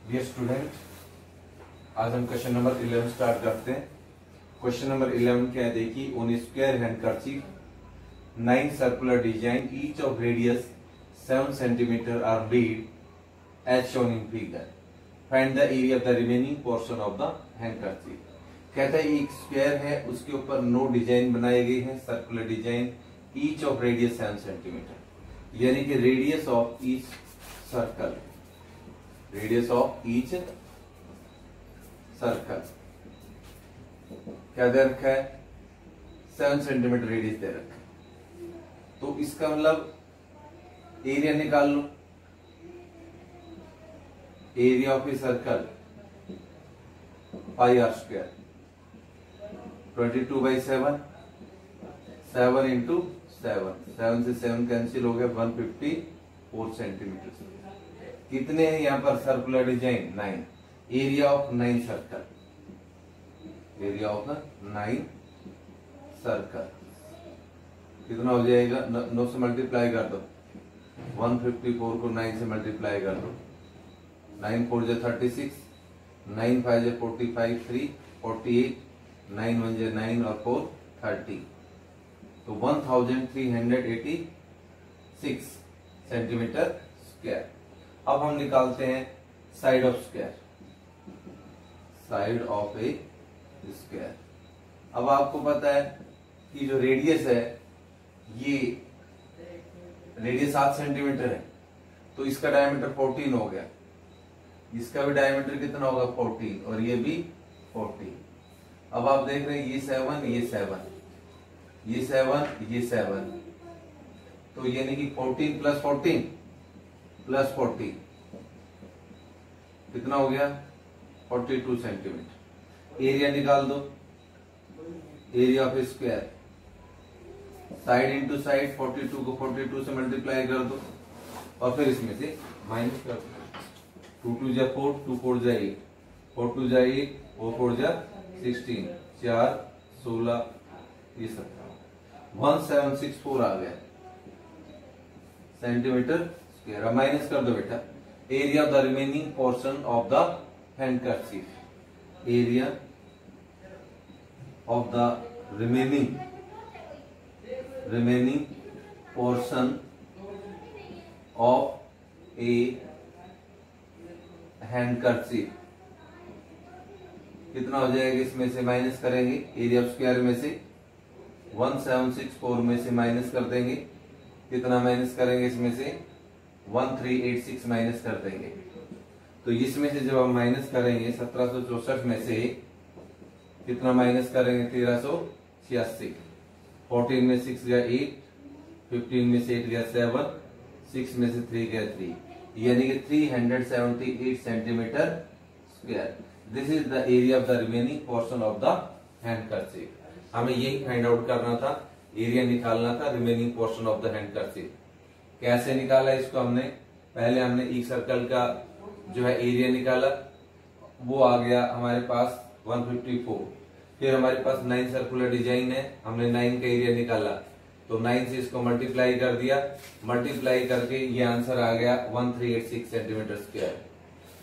Dear student, आज हम question number 11 start करते हैं। क्वेश्चन नंबर 11 क्या है देखिए। On square handkerchief 9 circular design each of radius 7 centimetre are bead as shown in figure. Find the area of the remaining portion of the handkerchief. कहता है एक स्क्वायर है, उसके ऊपर 9 डिजाइन बनाए गए हैं, circular design, each of radius 7 centimetre, यानी कि radius of each circle, radius of each circle क्या दे रखा है, 7 सेंटीमीटर रेडियस दे रखा है। तो इसका मतलब एरिया निकाल लो। Area of a circle pi are square 22/7, 7 into 7 से 7 कैंसिल हो गया, 154 सेंटीमीटर। कितने हैं यहाँ पर circular design? 9। Area of 9 circle, area of 9 circle कितना हो जाएगा? 9 से मल्टीप्लाई कर दो, 154 को 9 से मल्टीप्लाई कर दो। 9 4 जा 36, 9 5 जा 45, 3 48, 9 1 जा 9 और 4 30, तो 1386 सेंटीमीटर स्क्वायर। अब हम निकालते हैं side of square, side of A square. अब आपको पता है कि जो रेडियस है, ये रेडियस 7 सेंटीमीटर है, तो इसका डायमीटर 14 हो गया। इसका भी डायमीटर कितना होगा? 14, और ये भी 14। अब आप देख रहे हैं ये 7, ये 7, ये 7, ये 7, तो यानी कि 14 प्लस 14 प्लस 40 कितना हो गया? 42 सेंटीमीटर। एरिया निकाल दो, area of square, side into side, 42 को 42 से मल्टीप्लाई कर दो और फिर इसमें से माइनस कर दो। 2 2 जा 4, 2 4 जा 8, 4 2 जा 8, 4 4 जा 16, 4 16, ये सब 1764 आ गया सेंटीमीटर स्क्वायर। अब माइनस कर दो बेटा। Area of the remaining portion of the handkerchief, area of the remaining portion of A handkerchief कितना हो जाएगा? इसमें से माइनस करेंगे, एरिया ऑफ स्क्वायर में से 1764 में से माइनस कर देंगे। कितना माइनस करेंगे? इसमें से 1386 माइनस कर देंगे। तो इसमें से जब हम माइनस करेंगे 1764 में से कितना माइनस करेंगे? 1386। 14 में 6 गया 8, 15 में से 8 गया 7, 6 में से 3 गया 3, यानी कि 378 centimetre square. This is the area of the remaining portion of the handkerchief. हमें यही फाइंड आउट करना था, एरिया निकालना था remaining portion of the handkerchief. कैसे निकाला इसको हमने? पहले हमने एक सर्कल का जो है एरिया निकाला, वो आ गया हमारे पास 154। फिर हमारे पास 9 सर्कुलर डिजाइन है, हमने 9 का एरिया निकाला, तो 9 से इसको मल्टीप्लाई कर दिया, मल्टीप्लाई करके ये आंसर आ गया 1386 सेंटीमीटर स्क्वायर।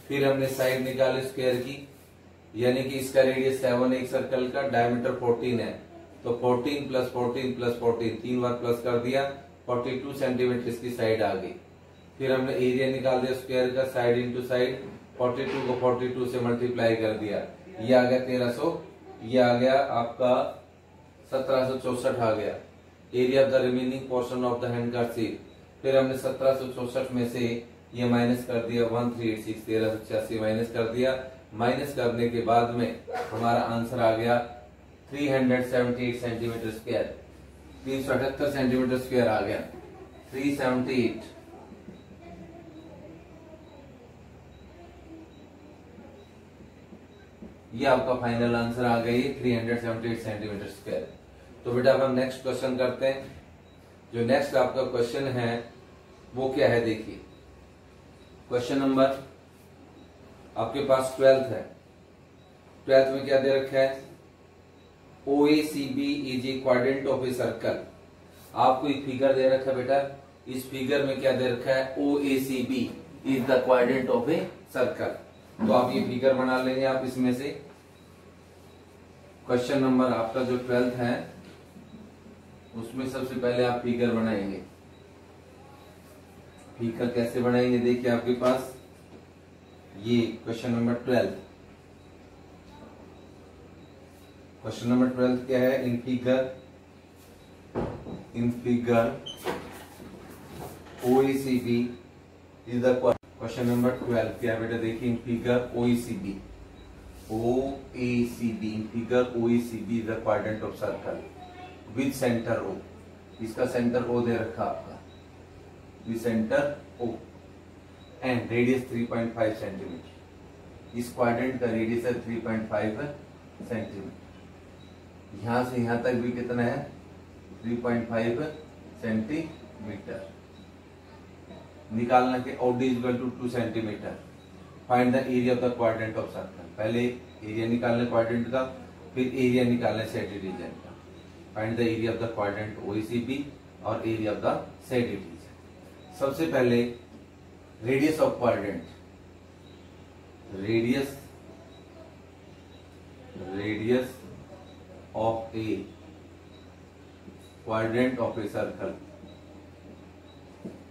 फिर हमने साइड निकाली स्क्वायर की, यानी कि इसका रेडियस 7 एक सर्कल का, डायमीटर 14 है, तो 14 प्लस 14 प्लस 14 3 बार प्लस कर दिया, 42 सेंटीमीटर इसकी साइड आ गई। फिर हमने एरिया निकाल दिया स्क्वायर का, साइड इंटू साइड, 42 को 42 से मल्टीप्लाई कर दिया, ये आ गया 1300, ये आ गया आपका 1764 आ गया area of the remaining portion of the handkerchief. फिर हमने 1764 में से ये माइनस कर दिया 1386, 1386 माइनस कर दिया। माइनस करने के बाद में हमारा आंसर आ गया 378 सेंटीमीटर स्क्वायर, 378 सेंटीमीटर स्क्वायर आ गया, 378। ये आपका फाइनल आंसर आ गई 378 सेंटीमीटर स्क्वायर। तो बेटा अब हम नेक्स्ट क्वेश्चन करते हैं। जो नेक्स्ट आपका क्वेश्चन है वो क्या है देखिए। क्वेश्चन नंबर आपके पास 12th है। 12th में क्या दे रखा है? OACB is a quadrant of a circle. आपको एक फिगर दे रखा है बेटा, इस फिगर में क्या दे रखा है? OACB is the quadrant of a circle. तो आप ये फिगर बना लेंगे। आप इसमें से क्वेश्चन नंबर आपका जो 12th है उसमें सबसे पहले आप फिगर बनाएंगे। फिगर कैसे बनाएंगे, देखिए आपके पास ये क्वेश्चन नंबर 12। क्वेश्चन नंबर 12 क्या है, in figure OECD is the question number 12 क्या है बेटा, देखिए in figure OECD in figure OECD is the quadrant of circle with centre O। इसका सेंटर O दे रखा आपका, with centre O and radius 3.5 centimetre. इस क्वाड्रेंट का रेडियस है 3.5 सेंटीमीटर। यहां से यहां तक भी कितना है, 3.5 सेंटीमीटर। निकालना के OD equal to 2 centimetre. Find the area of the quadrant of circle. पहले एरिया निकालना क्वाड्रेंट का, फिर एरिया निकालना सेटेड रीजन का। Find the area of the quadrant OECD और area of the shaded region. सबसे पहले radius of quadrant, radius of a quadrant of a circle,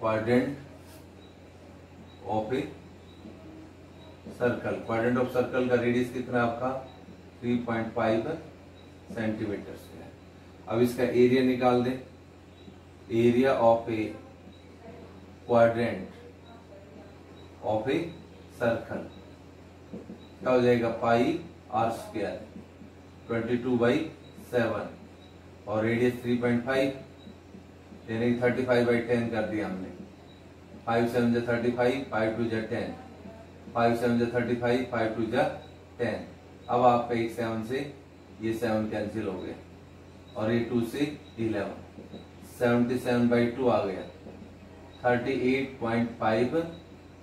quadrant of a circle. Quadrant of circle का radius कितना आपका 3.5 centimetre है। अब इसका area निकाल दें। Area of a quadrant of a circle क्या हो जाएगा, पाई आर स्क्वायर 22/7 और रेडियस 3.5 यानी 35/10 कर दिया हमने। 5 7 जा 35, 5 2 जा 10, 5 7 जा 35, 5 2 जा 10। अब आपका एक 7 से ये 7 कैंसिल हो गया और ये 2 से 11, 77/2 आ गया, 38.5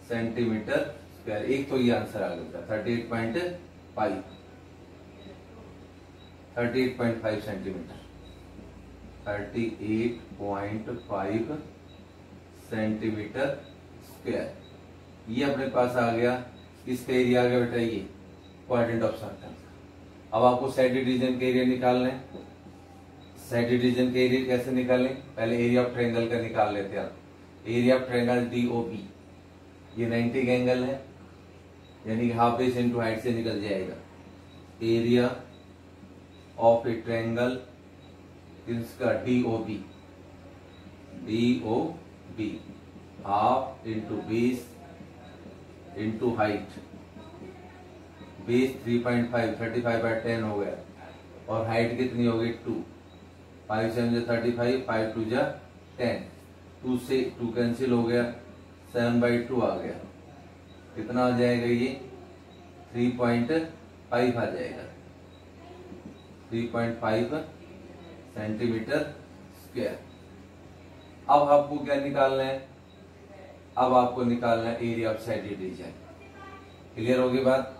सेंटीमीटर स्क्वायर। एक तो ये आंसर आ गया 38.5 सेंटीमीटर, 38.5 सेंटीमीटर स्क्वायर। ये अपने पास आ गया। इसका एरिया आ गया बेटा ये क्वाड्रेंट ऑफ सर्कल। अब आपको साइडेड रीजन का एरिया निकालना है। साइडेड रीजन का एरिया कैसे निकालें, पहले एरिया ऑफ ट्रायंगल का निकाल लेते हैं आप। एरिया ऑफ ट्रायंगल DOB, ये 90 का एंगल है यानी कि हाफ बेस इंटू हाइट से निकल जाएगा। एरिया ऑफ ए ट्रायंगल इसका DOB half into base into height. Base 3.5 35/10 हो गया और हाइट कितनी हो गई 2। 5 7 जा 35, 5 2 जा 10, 2 से 2 कैंसिल हो गया, 7/2 आ गया। कितना आ जाएगा ये 3.5 आ जाएगा, 3.5 सेंटीमीटर स्क्वायर। अब आपको क्या निकालना है, अब आपको निकालना है area of shaded region. Clear होगी बात।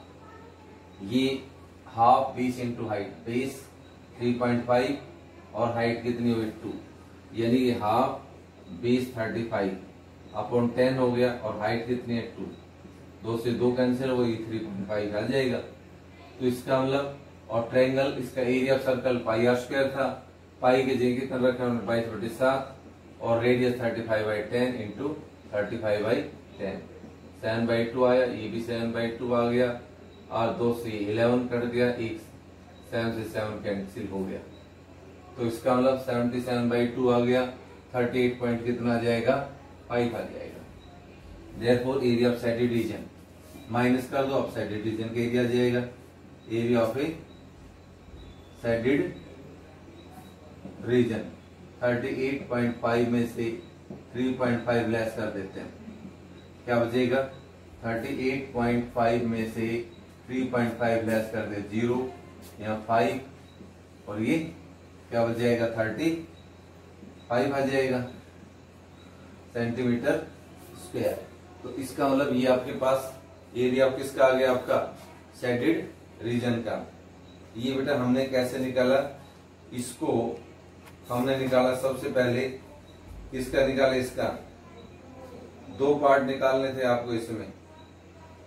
ये half base into height, base 3.5 और हाइट कितनी हुई 2, यानी कि हाफ बेस 35 अपॉन 10 हो गया और हाइट कितनी है 2। 2 से 2 कैंसिल हो गई, 3.5 आ जाएगा। तो इसका मतलब, और ट्रायंगल इसका area of circle pi are square था, पाई के जगह कितना रखा हमने 22/7 और रेडियस 35/10 इंटू 35/10, 7/2 आया। ये भी 7/2 आ गया और 2 से 11 कट गया, एक 7 से 7 कैंसिल हो गया। तो इसका मतलब 77/2 आ गया, 38 पॉइंट कितना आ जाएगा 5 आ जाएगा। Therefore area of shaded region minus कर दो, अब साइडेड रीजन का एरिया आ जाएगा। Area of A shaded region 38.5 में से 3.5 लेस कर देते हैं, क्या बचेगा 38.5 में से 3.5 लेस कर दे 0, यहाँ 5 और ये क्या बच जाएगा 35 आ जाएगा सेंटीमीटर स्क्वायर। तो इसका मतलब ये आपके पास एरिया ऑफ किसका आ गया, आपका साइडेड रीजन का। ये बेटा हमने कैसे निकाला, इसको हमने निकाला सबसे पहले किसका निकाला, इसका 2 पार्ट निकालने थे आपको इसमें।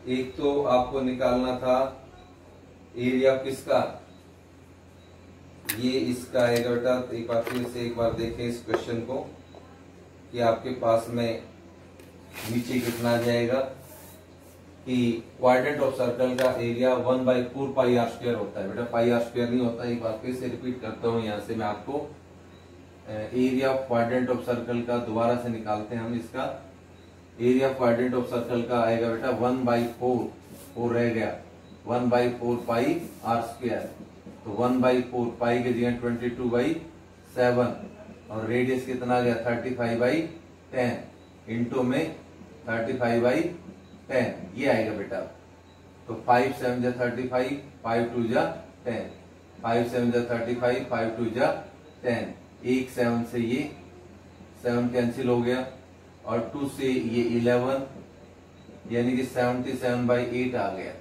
एक तो आपको निकालना था एरिया किसका, ये इसका आएगा बेटा। एक बार फिर से एक बार देखें इस क्वेश्चन को कि आपके पास में नीचे कितना आ जाएगा कि क्वाड्रेंट ऑफ सर्कल का एरिया 1/4 पाई आर स्क्वायर होता है। बेटा पाई आर स्क्वायर नहीं होता, एक बार फिर से रिपीट करता हूं। यहां से मैं आपको area of quadrant of circle का दोबारा से निकालते हैं हम। इसका area of quadrant of circle का आएगा बेटा 1/4, वो रह गया 1/4 पाई आर स्क्वायर। तो 1/4 पाई के जगह 22/7 और रेडियस कितना आ गया 35/10 इंटू में 35/10 ये आएगा बेटा। तो 5 7 जा 35, 5 2 जा 10, 5 7 जा 35, 5 2 जा 10, 1 7 से ये 7 कैंसिल हो गया और 2 से ये 11 यानी कि 77/8 आ गया।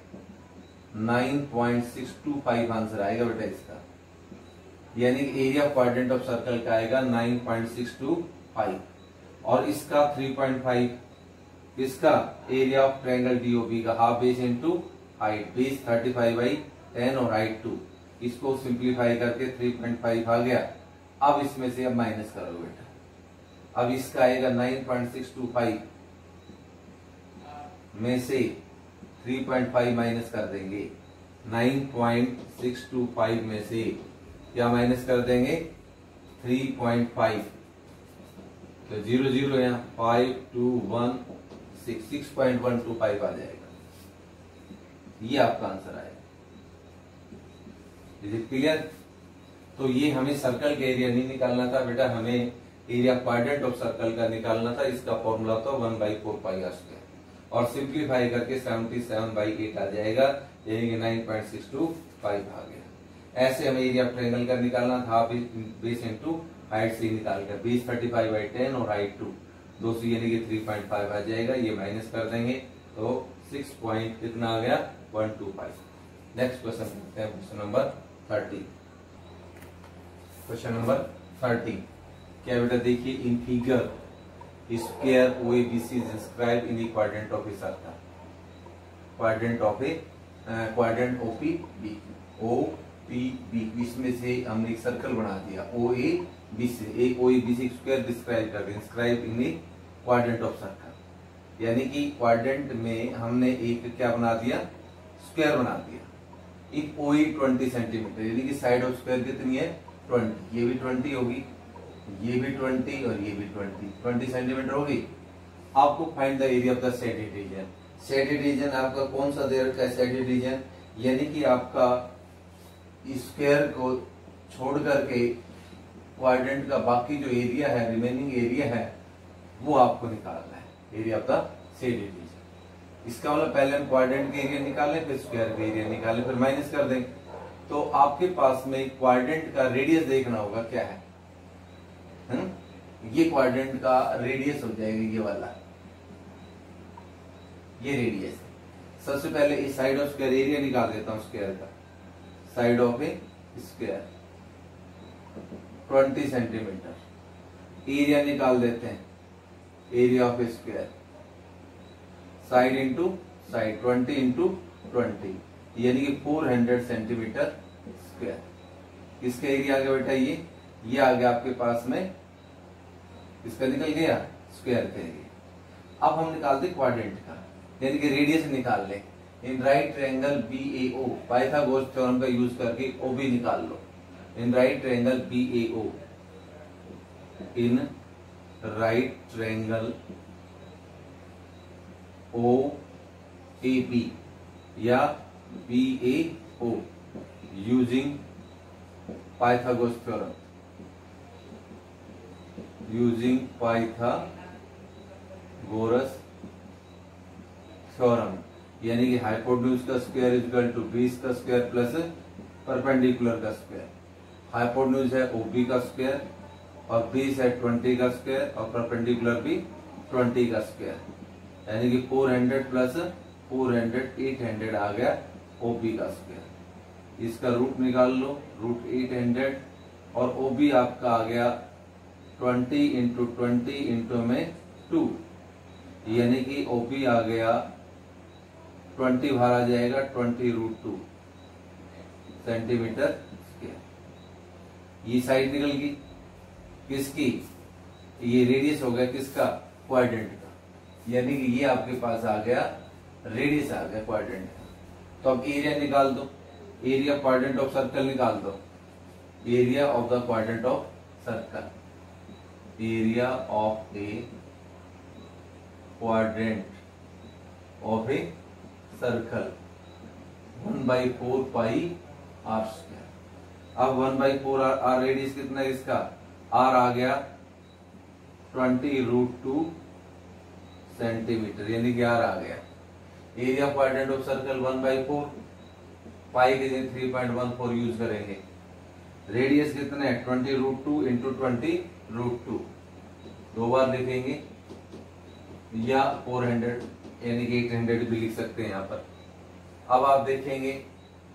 9.625 आंसर आएगा बेटा इसका, यानी एरिया क्वाड्रेंट ऑफ सर्कल का आएगा 9.625 और इसका 3.5, इसका एरिया ऑफ ट्रायंगल डीओबी का half base into height, base 35/10 और हाइट 2, इसको सिंप्लीफाई करके 3.5 आ गया। अब इसमें से अब माइनस करो बेटा। अब इसका आएगा 9.625 में से 3.5 माइनस कर देंगे। 9.625 में से क्या माइनस कर देंगे 3.5, तो 0 0 यहाँ 5 2 1 6 6.125 आ जाएगा। ये आपका आंसर आएगा। Is it clear? तो ये हमें सर्कल का एरिया नहीं निकालना था बेटा, हमें एरिया क्वाड्रेंट ऑफ सर्कल का निकालना था। इसका फॉर्मूला था 1/4 पाई आर स्क्वायर और सिंप्लीफाई करके 77/8 आ जाएगा, यानी कि 9.625 आ गया। ऐसे हमें एरिया ट्रायंगल का निकालना था, बेस इनटू हाइट से निकाल कर, बेस 35/10 और हाइट 2, 2 से यानी कि 3.5 आ जाएगा। ये माइनस कर देंगे तो 6 पॉइंट कितना आ गया 125। नेक्स्ट क्वेश्चन करते हैं, क्वेश्चन नंबर 30। क्वेश्चन नंबर 30 क्या बेटा, देखिए in figure square OABC is inscribed in the quadrant of a circle. Quadrant OPB, इसमें से हमने एक सर्कल बना दिया OABC, एक OABC स्क्वायर डिस्क्राइब कर दिया, inscribe in the quadrant of circle, यानी कि क्वाड्रेंट में हमने एक क्या बना दिया, स्क्वायर बना दिया। एक OE 20 सेंटीमीटर, यानी कि साइड ऑफ स्क्वायर कितनी है 20, ये भी 20 होगी, ये भी 20 और ये भी 20 सेंटीमीटर होगी। आपको find the area of the shaded region. Shaded region आपका कौन सा दे रखा है शेडेड रीजन, यानी कि आपका स्क्वायर को छोड़ करके क्वाड्रेंट का बाकी जो एरिया है, रिमेनिंग एरिया है, वो आपको निकालना है, area of the shaded region. इसका मतलब पहले हम क्वाड्रेंट के एरिया निकालें, फिर स्क्वायर का एरिया निकालें, फिर माइनस कर दें। तो आपके पास में क्वाड्रेंट का रेडियस देखना होगा क्या है, ये क्वाड्रेंट का रेडियस हो जाएगा, ये वाला, ये रेडियस। सबसे पहले इस साइड ऑफ स्क्वायर एरिया निकाल देता हूं, स्क्वायर का side of A square 20 centimetre, area निकाल देते हैं, area of A square side into side 20 into 20, यानी कि 400 सेंटीमीटर स्क्वायर। इसका एरिया आ गया बेटा ये आ गया आपके पास में, इसका निकल गया स्क्वायर का एरिया। अब हम निकालते क्वाड्रेंट का, यानी कि रेडियस निकाल ले। In right triangle BAO, Pythagoras theorem का यूज करके OB निकाल लो। In right triangle BAO, in right triangle OAB या BAO using Pythagoras theorem, using Pythagoras theorem, यानी कि हाइपोटेन्यूज का square is equal to base का स्क्वायर प्लस परपेंडिकुलर का स्क्वायर। हाइपोटेन्यूज है OB का स्क्वायर और बेस है 20 का स्क्वायर और परपेंडिकुलर भी 20 का स्क्वायर, यानी कि 400 प्लस 400 800 आ गया OB का स्क्वायर। इसका रूट निकाल लो, रूट 800 और OB आपका आ गया 20 इंटू 20 इंटू में 2, यानी कि OB आ गया 20 बाहर आ जाएगा 20√2 सेंटीमीटर स्क्वायर। ये साइड निकल गई किसकी, ये रेडियस हो गया किसका, क्वाड्रेंट का, यानी कि ये आपके पास आ गया रेडियस आ गया क्वाड्रेंट का। तो अब एरिया निकाल दो, एरिया क्वाड्रेंट ऑफ सर्कल निकाल दो, area of the quadrant of circle, area of a quadrant of a circle 1/4 pi are square. अब 1/4 आर रेडियस कितना है इसका, आर आ गया 20√2 सेंटीमीटर, यानी कि आर आ गया। एरिया क्वाड्रेंट ऑफ सर्कल 1/4, पाई के लिए 3.14 यूज करेंगे। रेडियस कितना है 20√2 इंटू 20√2, दो बार लिखेंगे, या 400 यानी कि 800 भी लिख सकते हैं यहाँ पर। अब आप देखेंगे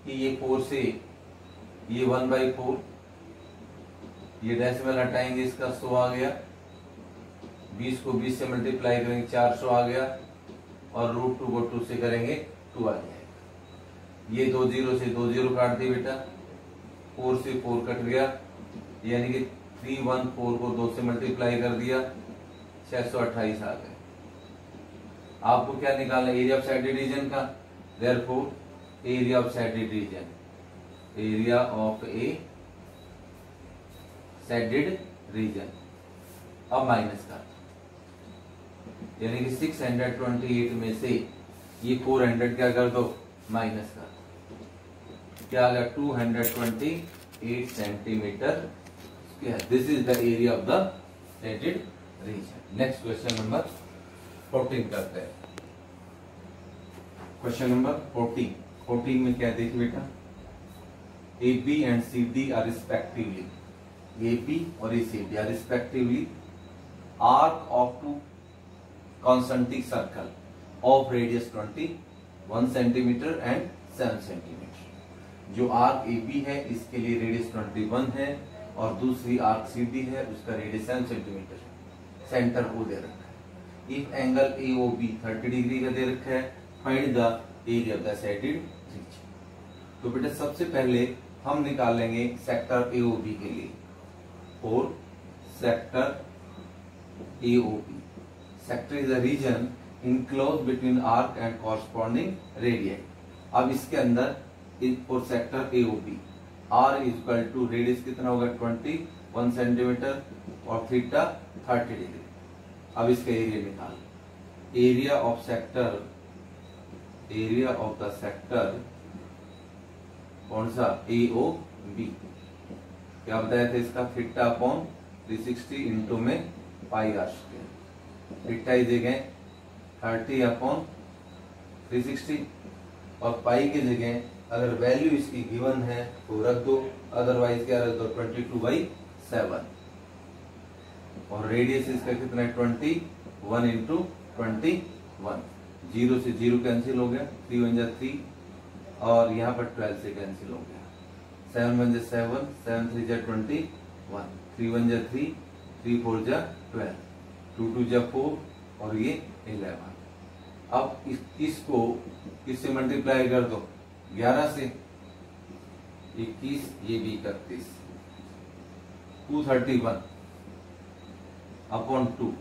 कि ये 4 से ये 1/4, ये डेसिमल हटाएंगे, इसका 100 आ गया, 20 को 20 से मल्टीप्लाई करेंगे 400 आ गया, और √2 को 2 से करेंगे 2 आ जाएगा। ये 2 0 से 2 0 काट दिए बेटा, 4 से 4 कट गया, यानी कि 314 को 2 से मल्टीप्लाई कर दिया 628 आ गए। आपको क्या निकालना, एरिया ऑफ साइडेड रीजन का, therefore area of shaded region, area of A shaded region. अब माइनस का, यानी कि 628 में से ये 400 क्या कर दो, माइनस का, क्या आ गया 228 centimetre. This is the area of the shaded region. Next question number 14 करते हैं। क्वेश्चन नंबर 14 में क्या देखिए बेटा, AB and CD are respectively, AB और CD are respectively arc of two concentric circle of radius 21 centimeter and 7 centimeter। जो arc AB है इसके लिए रेडियस 21 है, और दूसरी आर्क CD है उसका रेडियस 7 सेंटीमीटर है। सेंटर को दे रखा है। इफ एंगल AOB 30 डिग्री का दे रखा है, find the area of the shaded region. तो बेटा सबसे पहले हम निकालेंगे सेक्टर AOB के लिए, और sector AOB, sector is a region enclose between arc and corresponding radius. अब इसके अंदर for sector AOB R is equal to radius कितना होगा 21 सेंटीमीटर और थीटा 30 डिग्री। अब इसका एरिया निकाल, area of sector, area of the sector कौन सा AOB, क्या बताया था इसका, थीटा अपॉन 360 इंटू में पाई आर स्क्वायर। थीटा ही जगह 30 अपॉन 360, और पाई की जगह अगर वैल्यू इसकी गिवन है तो रख दो, अदरवाइज क्या रख दो 22/7, और रेडियस इसका कितना है 21 इंटू 21, 0 से 0 कैंसिल हो गया, 3 1 जा 3, और यहाँ पर 12 से कैंसिल हो गया, 7 1 जा 7, 7 3 जा 21, 3 1 जा 3, 3 4 जा 12, 2 2 जा 4, और ये 11। अब इसको किससे मल्टीप्लाई कर दो, 11 से, 21, ये भी 31, 231 अपॉन 2,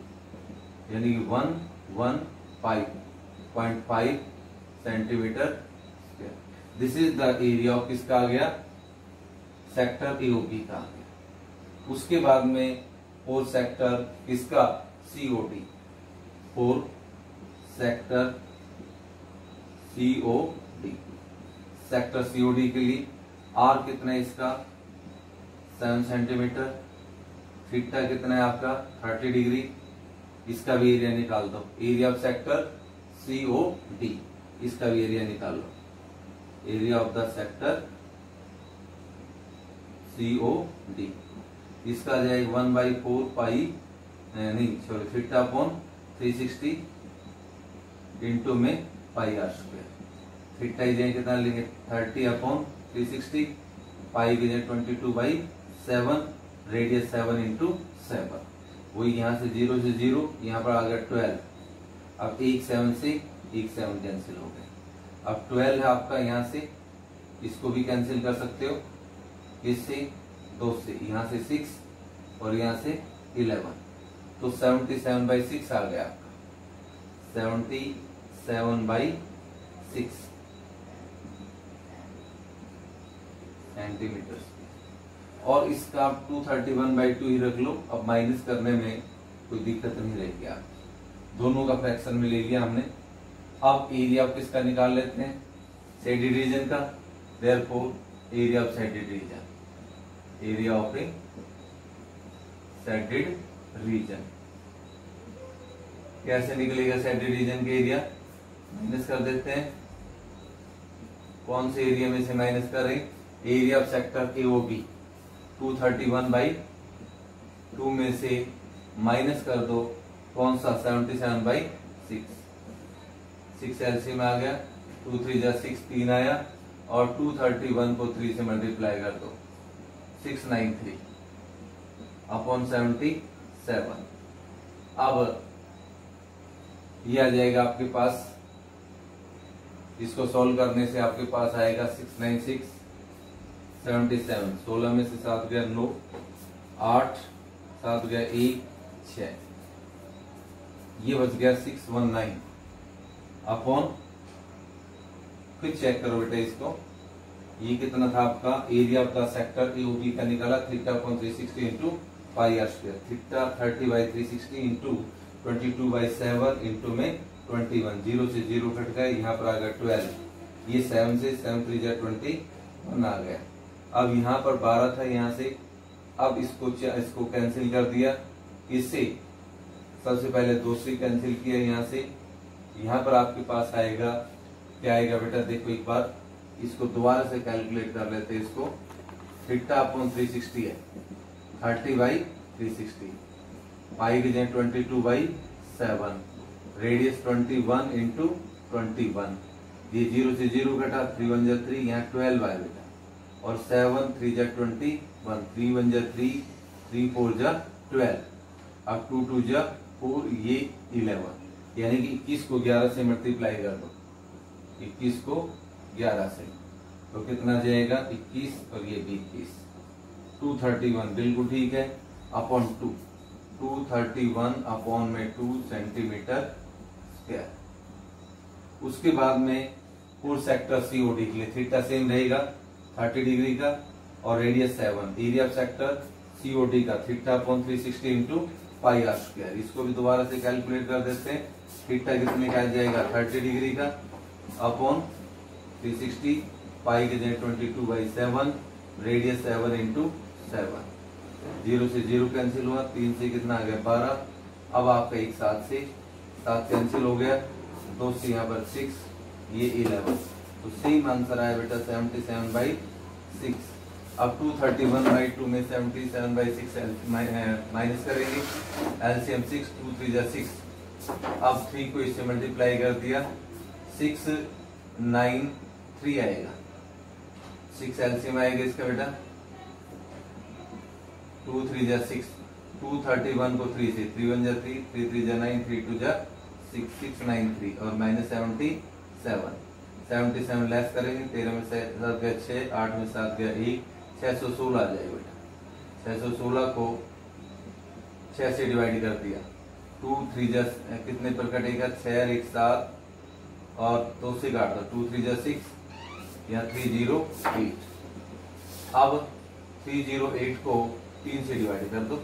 यानी कि 115.5 centimetre. This is the area of किसका आ गया, सेक्टर AOB का आ गया। उसके बाद में फोर सेक्टर किसका, COD, four sector COD, sector COD के लिए R कितना है इसका 7 सेंटीमीटर, थीटा कितना है आपका 30 डिग्री, इसका भी एरिया निकाल दो, एरिया ऑफ सेक्टर COD, इसका भी एरिया निकाल लो, area of the sector COD, इसका आ जाएगा 1/4 पाई, नहीं सॉरी, थीटा अपॉन 360 इंटू में पाई आर स्क्वायर। थीटा इधर कितना लेंगे 30 अपॉन 360, पाई इधर 22/7, रेडियस 7 इंटू 7, वही यहाँ से 0 से 0, यहाँ पर आ गया 12। अब 1 7 से 1 7 कैंसिल हो गए, अब 12 है आपका, यहाँ से इसको भी कैंसिल कर सकते हो, इससे 2 से, यहाँ से 6 और यहाँ से 11, तो 77/6 आ गया आपका, 77/6 सेंटीमीटर। और इसका आप 231/2 ही रख लो, अब माइनस करने में कोई दिक्कत नहीं रहेगी। आप दोनों का फ्रैक्शन में ले लिया हमने। अब एरिया ऑफ किसका निकाल लेते हैं, शेडेड रीजन का। Therefore area of shaded region, area of A shaded region कैसे निकलेगा? शेडेड रीजन के एरिया माइनस कर देते हैं। कौन से एरिया में से माइनस करें? एरिया ऑफ सेक्टर एओबी 231/2 में से माइनस कर दो कौन सा? 77/6। 6 एलसीएम आ गया, 2 3 जा 6, 3 आया, और 231 को 3 से मल्टीप्लाई कर दो, 693 अपॉन 77। अब ये आ जाएगा आपके पास, इसको सॉल्व करने से आपके पास आएगा 696 77। 16 में से 7 गया 9, 8 7 गया 1 6, ये बच गया 619 अपॉन, फिर चेक करो बेटा इसको, ये कितना था आपका? Area of the sector AOB का निकाला, theta upon 360 into pi are square, theta 30/360 into 22/7 into में 21, 0 से 0 कट गया, यहाँ पर आ गया 12, ये 7 से 7 3 जा 21 आ गया। अब यहाँ पर 12 था, यहाँ से अब इसको कैंसिल कर दिया, इससे सबसे पहले 2 से कैंसिल किया, यहाँ से यहाँ पर आपके पास आएगा क्या आएगा बेटा? देखो एक बार इसको दोबारा से कैलकुलेट कर लेते हैं इसको। थीटा अपॉन 360 है, 30/360, पाई की जगह 22/7, रेडियस 21 इंटू 21, ये 0 से 0 घटा, 3 1 जा 3, यहाँ 12 आया बेटा, और 7 3 जा 21, 3 1 जा 3, 3 4 जा 12, अब 2 2 जा 4, ये 11, यानी कि 21 को 11 से मल्टीप्लाई कर दो, 21 को 11 से, तो कितना जाएगा? 21 और ये भी 21, 231 बिल्कुल ठीक है, अपॉन 2, 231 अपॉन में 2 सेंटीमीटर स्क्वायर। उसके बाद में पूर्ण सेक्टर सीओडी के लिए थीटा सेम रहेगा 30 डिग्री का, और radius 7, area of sector COD का theta upon 360 into pi are square. इसको भी दोबारा से कैलकुलेट कर देते हैं, थीटा कितने का आ जाएगा? 30 डिग्री का अपॉन 360, पाई के जगह 22/7, रेडियस 7 इंटू 7, 0 से 0 कैंसिल हुआ, 3 से कितना आ गया? 12। अब आपका एक 7 से 7 कैंसिल हो गया, 2 से यहाँ पर 6, ये 11, तो सेम आंसर आया बेटा 77/6। अब 231/2 में 77/6 माइनस करेंगे, एलसीएम 6, 2 3 जा 6, अब 3 को इससे मल्टीप्लाई कर दिया, 693 आएगा, 6 एलसीएम आएगा इसका बेटा, 2 3 जा 6, 231 को 3 से, 3 1 जा 3, 3 3 जा 9, 3 2 जा 6, 693 और माइनस 77 लेस करेंगे, 13 में 7 गया 6, 8 में 7 गया 1, 616 आ जाएगा बेटा। 616 को 6 से डिवाइड कर दिया, 2 3 जा कितने पर कटेगा? 6 1 7 और 2 से काट दो, 2 3 जा 6, या 308। अब 308 को 3 से डिवाइड कर दो,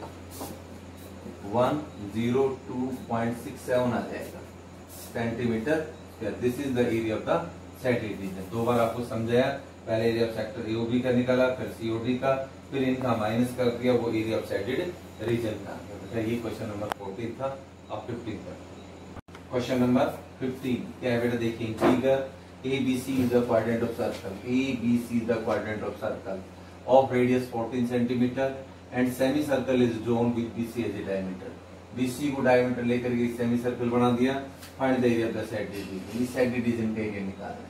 102.67 आ जाएगा centimetre square. This is the area of the shaded region. 2 बार आपको समझाया, पहले एरिया ऑफ सेक्टर एओबी का निकाला, फिर सीओडी का, फिर इनका माइनस कर दिया, वो एरिया ऑफ शेडेड रीजन का। ये क्वेश्चन नंबर 14 था। अब 15 पर क्वेश्चन नंबर 15 क्या है बेटा? देखिए, figure ABC is the quadrant of circle. ABC is the quadrant of circle of radius 14 centimeter and semicircle is drawn with BC as a diameter. BC को डायमीटर लेकर के सेमी सर्कल बना दिया। Find the area of the shaded region. इस shaded region का area निकालना है।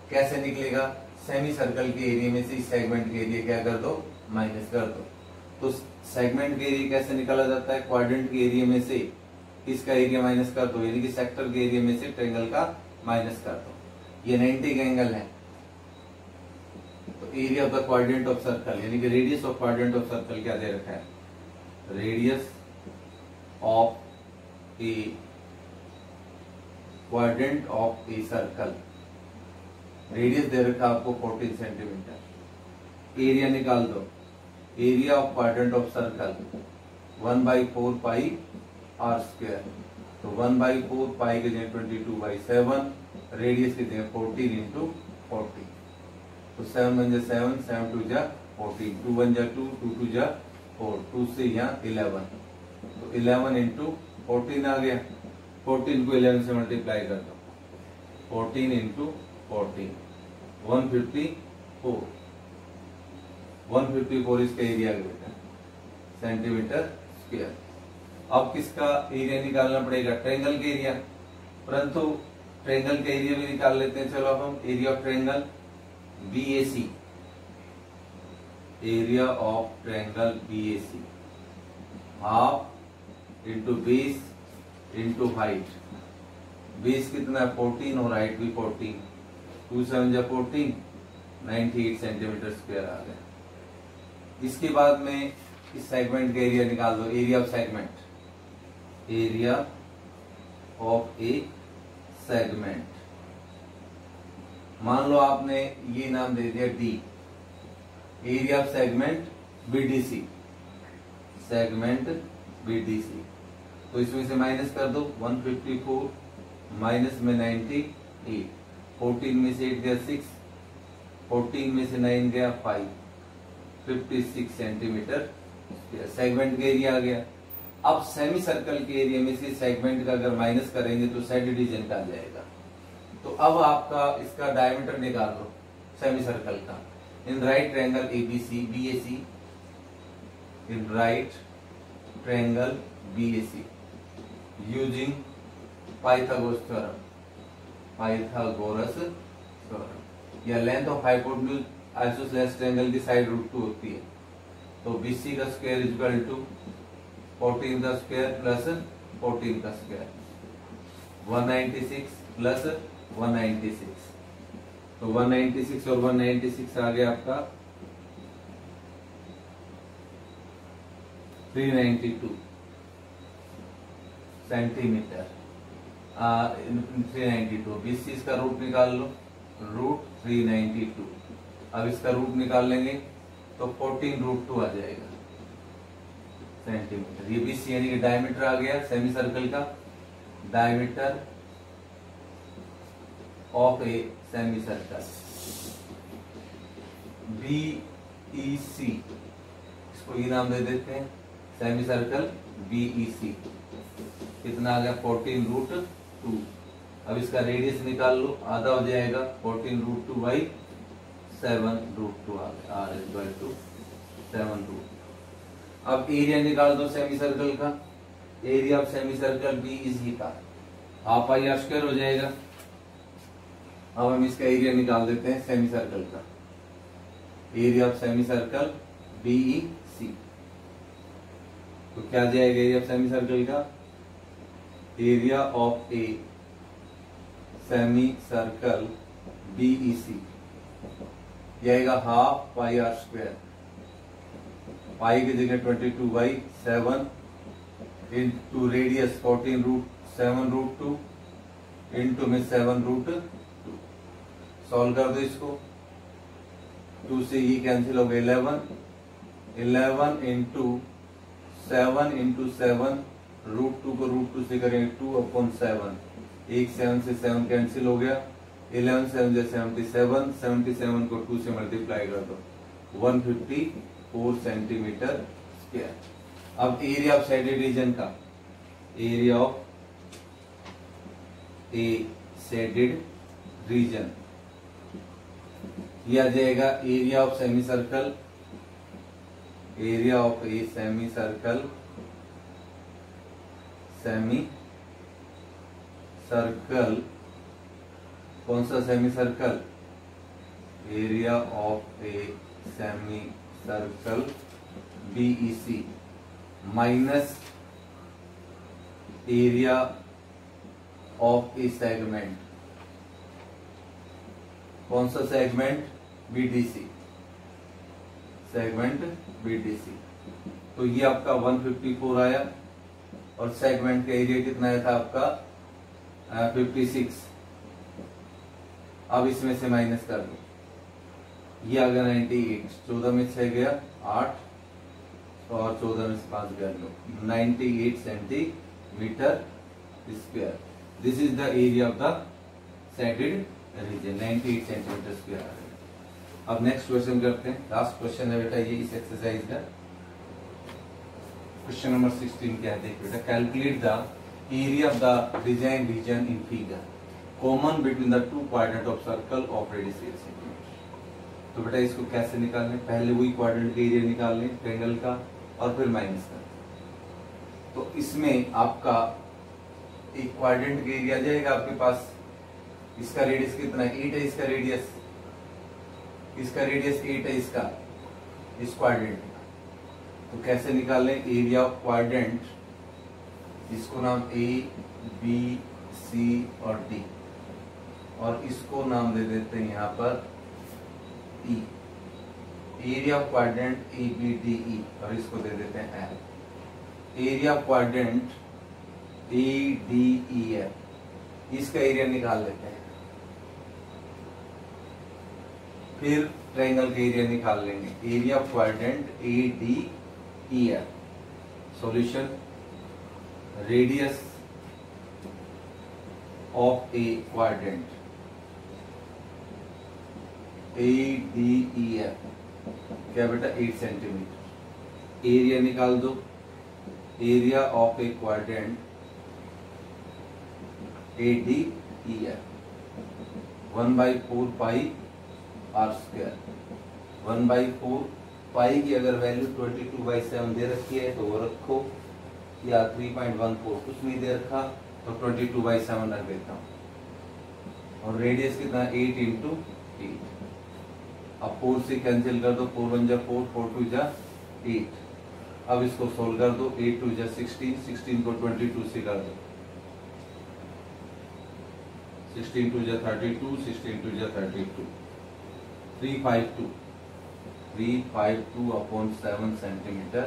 कैसे निकलेगा? सेमी सर्कल के एरिया में से इस सेगमेंट के एरिया क्या कर दो? माइनस कर दो। तो सेगमेंट के एरिया कैसे निकाला जाता है? क्वाड्रेंट के एरिया में से इसका एरिया माइनस कर दो, यानी कि सेक्टर के एरिया में से ट्रायंगल का माइनस कर दो। ये 90 का एंगल है। तो area of the quadrant of circle यानी कि radius of quadrant of circle क्या दे रखा है, radius of a quadrant of a circle, radius दे रखा आपको 14 सेंटीमीटर। एरिया निकाल दो, area of quadrant of circle 1/4 pi are square. तो 1/4 पाई के जगह 22/7, रेडियस की जगह 14 इंटू 40। तो 7 1 7, 7 2 14, 2 1 2, 2 2 4, 2 से यहाँ 11। तो 11 इंटू 14 आ गया। 14 को 11 से मल्टीप्लाई कर दो, 14 इंटू 14 154। 154 इसका एरिया बेटा सेंटीमीटर स्क्वायर। अब किसका एरिया निकालना पड़ेगा, ट्रायंगल के एरिया, परंतु ट्रायंगल का एरिया भी निकाल लेते हैं। चलो अब हम area of triangle BAC, area of triangle BAC half into base into height. Base कितना है 14 और हाइट भी 14, 2 7 14, 98 सेंटीमीटर स्क्वायर आ गया। इसके बाद में इस सेगमेंट का एरिया निकाल दो, area of segment, area of A segment. मान लो आपने ये नाम दे दिया D, area of segment BDC, segment BDC। तो इसमें से माइनस कर दो, 154 माइनस में 98, 14 में से 8 गया 6, 14 में से 9 गया 5, 56 सेंटीमीटर सेगमेंट का एरिया आ गया। अब सेमी सर्कल के एरिया में से सेगमेंट का अगर माइनस करेंगे तो साइड डिवीजन का आ जाएगा। तो अब आपका इसका डायमीटर निकाल लो सेमी सर्कल का। In right triangle ABC BAC, in right triangle BAC using Pythagoras theorem, Pythagoras theorem. या length of hypotenuse isosceles triangle की साइड √2 होती है। तो BC का स्क्वायर इक्वल टू 14 का स्क्वायर प्लस 14 का स्क्वायर, 196 प्लस 196। तो 196 और 196 आ गया आपका 392 सेंटीमीटर। 392 BC इसका रूट निकाल लो, √392। अब इसका रूट निकाल लेंगे तो 14 √2 आ जाएगा सेंटीमीटर। ये BC यानी कि डायमीटर आ गया सेमी सर्कल का, diameter of a semi circle. BEC, इसको ये नाम दे देते हैं सेमी सर्कल BEC। कितना आ गया 14 √2। अब इसका रेडियस निकाल लो, आधा हो जाएगा 14 √2/7 √2 आ गया, R इक्वल टू 7 √2। अब एरिया निकाल दो सेमी सर्कल का, area of semi circle BEC का हाफ पाई आर स्क्वायर हो जाएगा। अब हम इसका एरिया निकाल देते हैं सेमी सर्कल का, area of semi circle BEC। तो क्या जाएगा एरिया ऑफ सेमी सर्कल का, area of a semi circle BEC जाएगा हाफ पाई आर स्क्वायर, पाई की जगह 22/7 इंटू रेडियस 14 √7 √2 इंटू में 7 √2। सॉल्व कर दो इसको, 2 से ये कैंसिल हो गया 11 इंटू 7 इंटू 7 √2 को √2 से करेंगे 2/7, 1 7 से 7 कैंसिल हो गया, 11 7 77, 77 को 2 से मल्टीप्लाई कर दो 154 सेंटीमीटर स्क्वायर। अब एरिया ऑफ शेडेड रीजन का, area of A shaded region यह आ जाएगा area of semi circle, area of a semi circle, semi circle कौन सा semi circle, area of a semi circle BEC minus area of A segment, कौन सा segment? BDC, segment BDC. तो ये आपका 154 आया और सेगमेंट का एरिया कितना आया था आपका 56। अब इसमें से माइनस कर दो, ये आ गया 98, 14 में 6 गया 8 और 14 में 5 गया 9, 98 centimetre square. This is the area of the shaded region, 98 centimetre square. अब नेक्स्ट क्वेश्चन करते हैं, लास्ट क्वेश्चन है बेटा ये इस एक्सरसाइज का। क्वेश्चन नंबर 16 क्या है देख बेटा, calculate the area of the design region in figure common between the two quadrant of circle of radius 8 centimetre. तो बेटा इसको कैसे निकालने, पहले वही क्वाड्रेंट का एरिया निकाल लें ट्रायंगल का और फिर माइनस कर। तो इसमें आपका एक क्वाड्रेंट का एरिया जाएगा आपके पास, इसका रेडियस कितना है 8 है, इसका रेडियस 8 है इसका, इस क्वाड्रेंट का। तो कैसे निकालें एरिया ऑफ क्वाड्रेंट, इसको नाम ए बी सी और डी और इसको नाम दे देते हैं यहाँ पर E. Area of quadrant A B D E और इसको दे देते हैं F. Area of quadrant A D E F, इसका एरिया निकाल लेते हैं। फिर ट्रायंगल का एरिया निकाल लेंगे, area of quadrant A D E F. Solution, radius of a quadrant A D E F क्या बेटा 8 सेंटीमीटर। एरिया निकाल दो, area of a quadrant A D E F 1/4 pi are square. 1/4 पाई की अगर value 22/7 दे रखी है तो वो रखो, या 3.14 कुछ नहीं दे रखा तो 22/7 रख देता हूं। और रेडियस कितना 8 × 8। अब 4 से कैंसिल कर दो, 4 1 जा 4, 4 2 जा 8। अब इसको सोल्व कर दो, 8 2 जा 16, 16 को 22 से कर दो, 16 2 जा 32, 16 2 जा 32, 352 अपॉन 7 सेंटीमीटर।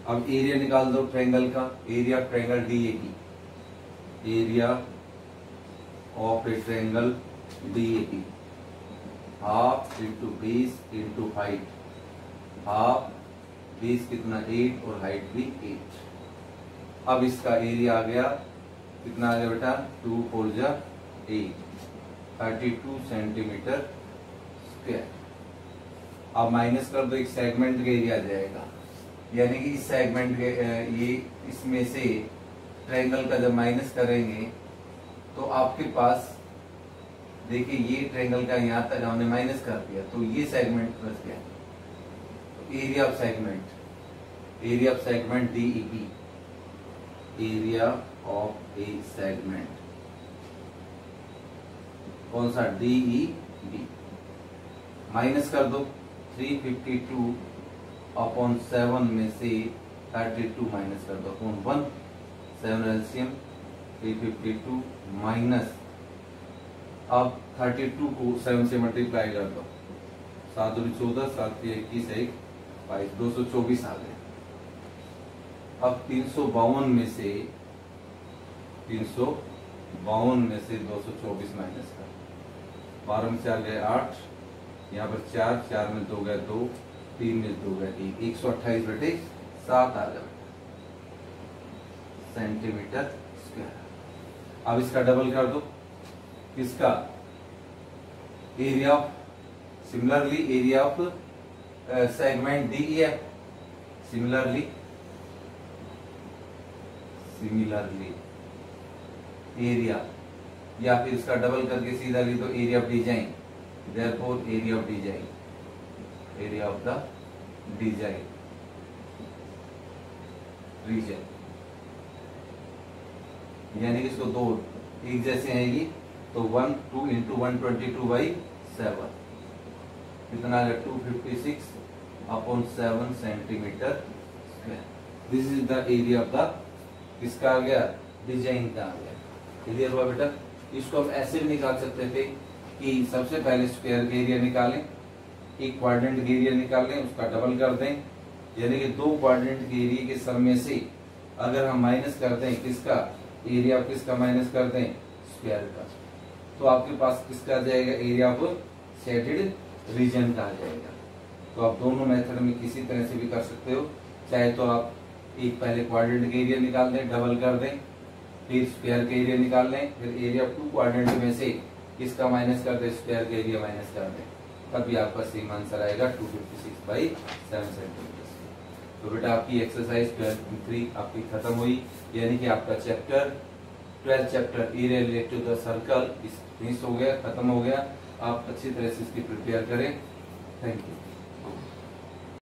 अब एरिया निकाल दो ट्रायंगल का, area triangle DAB, area of A triangle DAB half into base into height. Half, base कितना 8 और हाइट भी 8। अब इसका एरिया आ गया कितना आ गया बेटा 2 4 जा 8, 32 सेंटीमीटर स्क्वायर। अब माइनस कर दो, एक सेगमेंट का एरिया आ जाएगा, यानी कि इस सेगमेंट के ये इसमें से ट्रायंगल का जब माइनस करेंगे तो आपके पास देखिए ये ट्रायंगल का यहाँ तक हमने माइनस कर दिया तो ये सेगमेंट बच गया। तो area of segment DEB, area of A segment कौन सा डीईबी, माइनस कर दो 352 अपॉन 7 में से 32 माइनस कर दो अपॉन 1, 7 एलसीएम 352 माइनस, अब 32 को 7 से मल्टीप्लाई कर दो, 7 दूनी 14, 7 21 1 22, 224 आ गए। अब 352 में से 224 माइनस कर, 12 में 4 गए 8, यहाँ पर 4, 4 में 2 गए 2, 3 में 2 गए 1, 128/7 आ गया सेंटीमीटर स्क्वायर। अब इसका डबल कर दो, किसका area of, similarly area of segment DEF, similarly area, या फिर इसका डबल करके सीधा लिख दो area of design, therefore area of design, area of the design region, यानी कि इसको दो एक जैसे आएगी तो 1 2 × 122/7 कितना आ गया 256 upon 7 centimetre square. This is the area of the, किसका आ गया डिजाइन का आ गया। क्लियर हुआ बेटा। इसको हम ऐसे भी निकाल सकते थे कि सबसे पहले स्क्वायर का एरिया निकालें, एक क्वाड्रेंट का एरिया निकाल लें, उसका डबल कर दें, यानी कि दो क्वाड्रेंट के एरिया के सम में से अगर हम माइनस कर दें किसका एरिया, किसका माइनस कर दें स्क्वायर का, तो आपके पास किसका आ जाएगा एरिया ऑफ शेडेड रीजन का आ जाएगा। तो आप दोनों मेथड में किसी तरह से भी कर सकते हो, चाहे तो आप एक पहले क्वाड्रेंट का एरिया निकाल दें, डबल कर दें, फिर स्क्वायर का एरिया निकाल लें, फिर एरिया ऑफ टू क्वाड्रेंट में से किसका माइनस कर दें स्क्वायर का एरिया माइनस कर दें, तभी आपका सेम आंसर आएगा 256/7 सेंटीमीटर। तो बेटा आपकी एक्सरसाइज 12.3 आपकी खत्म हुई, यानी कि आपका chapter 12 chapter area related to the circle finish हो गया, खत्म हो गया। आप अच्छी तरह से इसकी प्रिपेयर करें। Thank you.